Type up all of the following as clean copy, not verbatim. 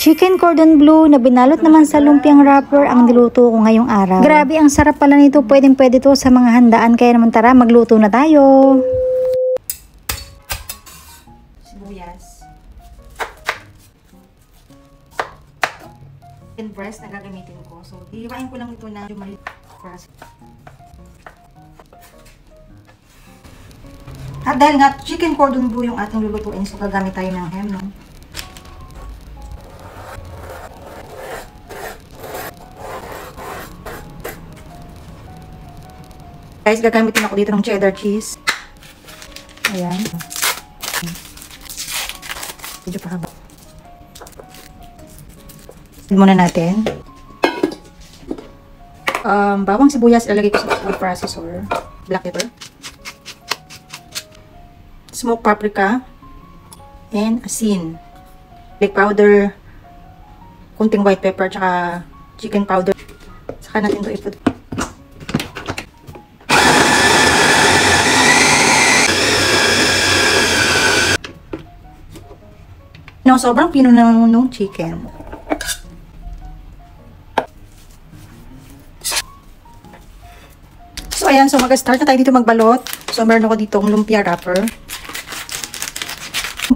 Chicken cordon bleu na binalot naman sa lumpiang wrapper ang niluto ko ngayong araw. Grabe, ang sarap pala nito. Pwedeng-pwede to sa mga handaan. Kaya naman tara, magluto na tayo. Sibuyas. Chicken breast na gagamitin ko. So, hiwain ko lang ito na maliit. At dahil nga chicken cordon bleu yung ating lulutuin, so gagamit tayo ng ham, no? Guys, gagamitin ako dito ng cheddar cheese. Ayan. Medyo pa haba. Add muna natin. Bawang sibuyas, ilalagay ko sa food processor. Black pepper. Smoked paprika. And asin. Garlic powder. Kunting white pepper, tsaka chicken powder. Saka natin ito i-put. No, sobrang pino ng chicken. So, ayan. So, mag-start na tayo dito magbalot. So, meron ako dito ng lumpia wrapper.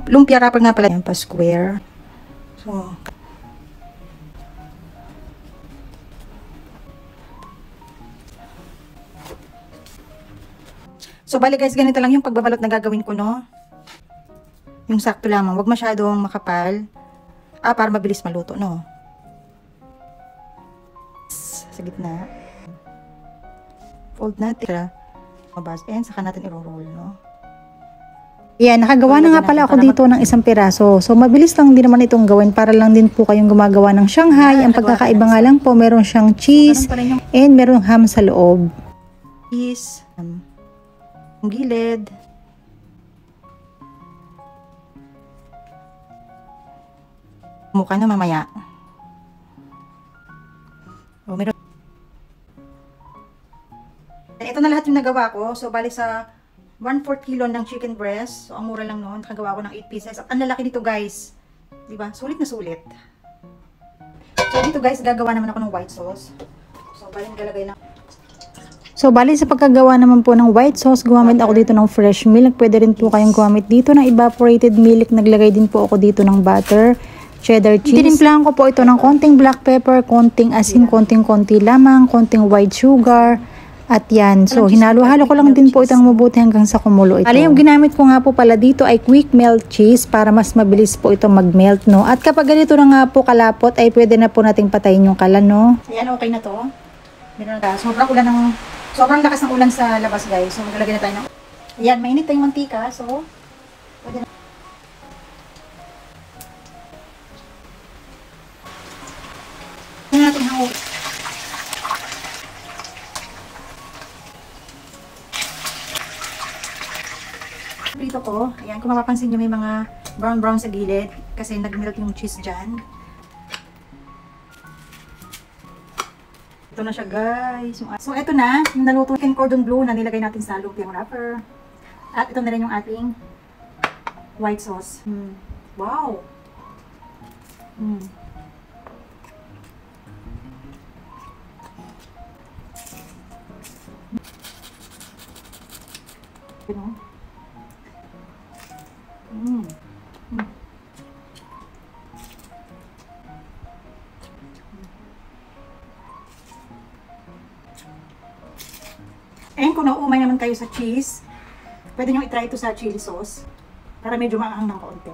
Lumpia wrapper nga pala. Ayan pa, square. So, bali guys, ganito lang yung pagbabalot na gagawin ko, no? Yung sakto lamang. Huwag masyadong makapal. Para mabilis maluto, no? Sa gitna. Fold natin. And saka natin i-roll, no? Yan, nakagawa na nga pala ako dito ng isang piraso. So, mabilis lang din naman itong gawin para lang din po kayong gumagawa ng Shanghai. Ang pagkakaiba nga lang po, meron siyang cheese and meron ham sa loob. Cheese. Yung gilid. Mukha na mamaya. Oh, meron. Ito na lahat yung nagawa ko. So, bali sa 1/4 kilo ng chicken breast. So, ang mura lang noon. Nakagawa ko ng 8 pieces. At ang lalaki nito, guys. Diba? Sulit na sulit. So, dito, guys, gagawa naman ako ng white sauce. So, bali nagalagay na. So, bali sa pagkagawa naman po ng white sauce, gumamit ako dito ng fresh milk. Pwede rin po kayong gumamit dito ng evaporated milk. Naglagay din po ako dito ng butter, cheddar cheese. Tinimplahan ko po ito ng konting black pepper, konting asin, konting-konti lamang, konting white sugar. At yan. So, hinalo-halo ko lang din po itong mabuti hanggang sa kumulo ito. Yung ginamit ko nga po pala dito ay quick melt cheese para mas mabilis po ito mag-melt, no? At kapag ganito na nga po kalapot, ay pwede na po nating patayin yung kalan, no? Ayan, okay na to. Meron na. Sobrang lakas ng ulan sa labas, guys. So, maglalagay na tayo ng... Ayan, mainit tayong mantika. So, pwede na. Ayan natin hawak. Prito ko. Ayan, kung mapapansin nyo may mga brown-brown sa gilid. Kasi nag-melt yung cheese dyan. Ito na siya, guys. So, ito na. Yung naluto chicken cordon bleu na nilagay natin sa lumpiang wrapper. At ito na rin yung ating white sauce. Wow! And kung nauumay naman kayo sa cheese, pwede nyo i-try ito sa chili sauce para medyo maanghang ng kaunti.